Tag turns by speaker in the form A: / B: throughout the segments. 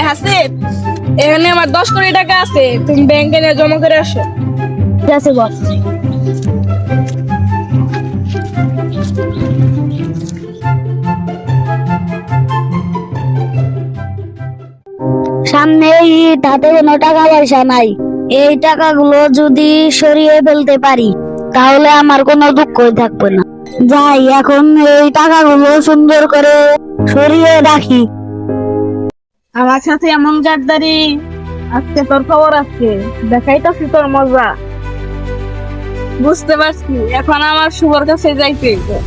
A: হাসিব, এখানে আমার 10 কোটি টাকা আছে, তুমি ব্যাংকে নিয়ে জমা করে আসো।
B: ঠিক আছে বস। সামনে ঈদ, হাতে কোনো টাকা পয়সা নাই। এই টাকাগুলো যদি সরিয়ে ফেলতে পারি তাহলে আমার কোনো দুঃখই থাকবে না। যাই, এখন এই টাকাগুলো সুন্দর করে সরিয়ে রাখি।
A: আমার সাথে এমন গাদ্দারি, আজকে তোর খবর আছে, দেখাই তো তোর মজা। বুঝতে পারছি, এখন আমার শুভর কাছে যাইতে হইবে।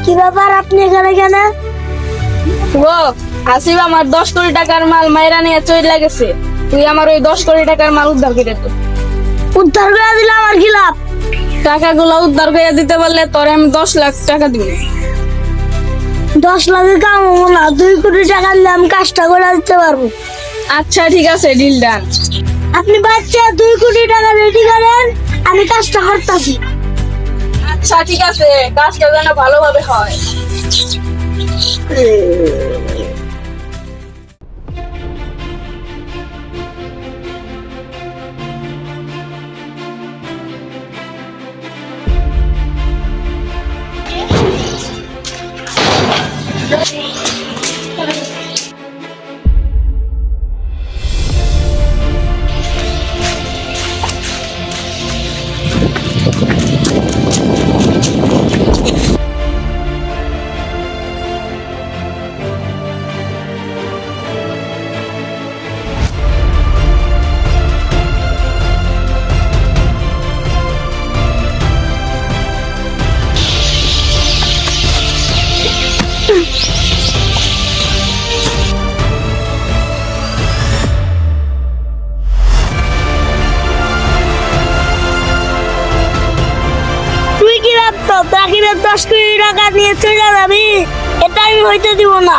B: কি ব্যাপার, আপনি এখানে কেন?
A: শুভ, হাসিব আমার 10 কোটি টাকার মাল মাইরা নিয়ে চলে গেছে, তুই আমার ওই 10 কোটি টাকার মাল উদ্ধার করে দে।
B: উদ্ধার করে দিলে আমার কি লাভ?
A: টাকাগুলো উদ্ধার করে দিতে পারলে তোরে আমি 10 লাখ টাকা দিব।
B: 10 লাখের কাম হবো না, 2 কোটি টাকা দিলে আমি কাজটা করে দিতে পারবো।
A: আচ্ছা ঠিক আছে, ডিল ডান।
B: আপনি বাচ্চা 2 কোটি টাকা রেডি করেন, আমি কাজটা করতেছি।
A: আচ্ছা ঠিক আছে, কাজটা যেন ভালোভাবে হয়।
B: তুই কি ভাবছো বাকিদের 10 কোটি টাকা নিয়ে চলে যাবি? এটা আমি হইতে দিব না।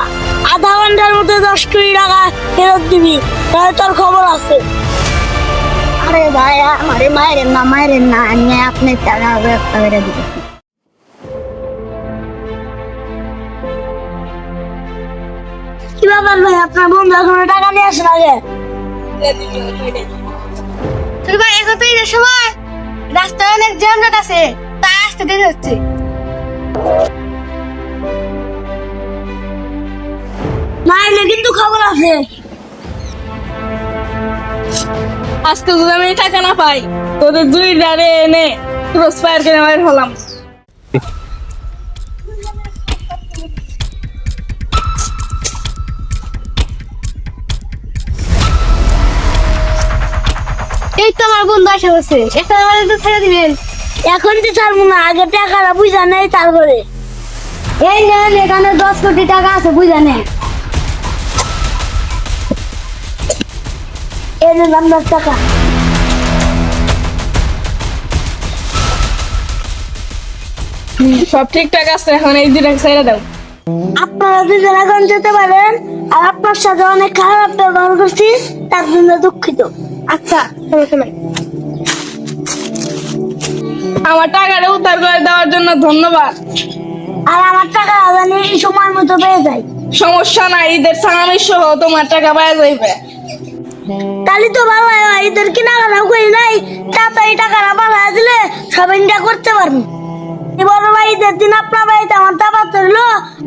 B: আধা ঘন্টার মধ্যে 10 কোটি টাকা ফেরত দিবি, তাহলে তোর খবর আছে। আরে ভাই, আমারে মায়ের না, আমি আপনার টাকা ব্যবস্থা করে দিব। কি ব্যাপার ভাই, আপনার বন্ধু এখনো টাকা নিয়ে আসেন আগে?
C: তুই ভাই এখন তো ঈদের সময় রাস্তায় অনেক যানজট আছে, তাই আসতে দেরি হচ্ছে।
B: না এলে কিন্তু খবর আছে।
A: আজকে যদি আমি টাকা না পাই, তোদের 2 ডারে এনে ক্রস ফায়ার করে মার হলাম।
C: এই তো আমার বন্ধু আসা বলছে, একটা আমার তো ছেড়ে দিবেন।
B: এখন তো ছাড়বো না, আগে টাকাটা বুঝা নেই তারপরে।
C: এই নেন, এখানে 10 কোটি টাকা আছে, বুঝা নেন।
B: এই নেন আপনার টাকা।
A: সব ঠিকঠাক আছে, এখন এই 2 টাকা ছেড়ে দাও।
B: আপনারা দুজন এখন যেতে পারেন, আর আপনার সাথে অনেক খারাপ ব্যবহার করছি, তার জন্য দুঃখিত।
C: আচ্ছা, সমস্যা নাই।
A: আমার টাকাটা উদ্ধার করে দেওয়ার জন্য ধন্যবাদ।
B: আর আমার টাকা জানি এই সময় মতো পেয়ে যায়।
A: সমস্যা নাই, ঈদের সালামি সহ তোমার টাকা পাওয়া যাইবে।
B: তাহলে তো ভালো হয়, এদের কেনাকাটা করি নাই, তাড়াতাড়ি টাকাটা পাঠিয়ে দিলে শপিংটা করতে পারবো। বড় ভাই, ঈদের দিন আপনার বাড়িতে আমার দাবা ধরলো,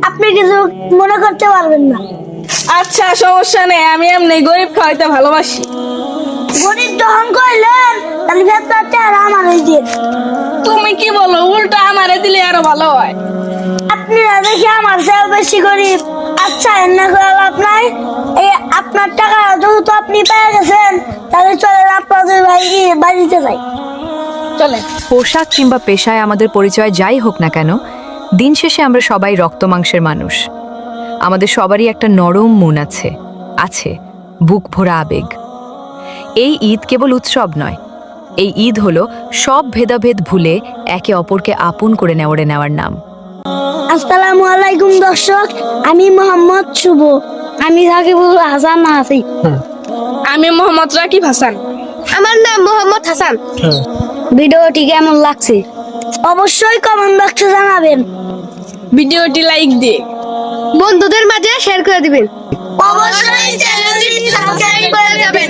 B: আপনি কিছু মনে করতে পারবেন না।
A: আচ্ছা সমস্যা নেই, আমি এমনি গরিব খাওয়াইতে ভালোবাসি।
B: গরিব দহন করলেন, তাহলে ভেতরটা আর আমার ওই দিয়ে।
A: তুমি কি বলো, উল্টা আমারে দিলে আরো ভালো হয়।
B: আপনি দেখি আমার চেয়েও বেশি গরিব। আচ্ছা, এমনি করে লাভ নাই। এই আপনার টাকা যেহেতু আপনি পেয়ে গেছেন, তাহলে চলেন আপনার দুই ভাই বাড়িতে যাই।
A: চলে।
D: পোশাক কিংবা পেশায় আমাদের পরিচয় যাই হোক না কেন, দিন শেষে আমরা সবাই রক্ত মাংসের মানুষ। আমাদের সবারই একটা নরম মন আছে, আছে বুক ভরা আবেগ। এই ঈদ কেবল উৎসব নয়, এই ঈদ হলো সব ভেদাভেদ ভুলে একে অপরকে আপন করে নেওয়ার নাম।
B: আসসালামু আলাইকুম দর্শক, আমি মোহাম্মদ শুভ। আমি সাকিবুল হাসান আছি।
A: আমি মোহাম্মদ রাকিব হাসান।
C: আমার নাম মোহাম্মদ হাসান।
B: ভিডিওটি কেমন লাগছে অবশ্যই কমেন্ট বক্সে জানাবেন।
A: ভিডিওটি লাইক দিয়ে
C: বন্ধুদের মাঝে শেয়ার করে দিবেন।
B: অবশ্যই চ্যানেলটি সাবস্ক্রাইব করে যাবেন।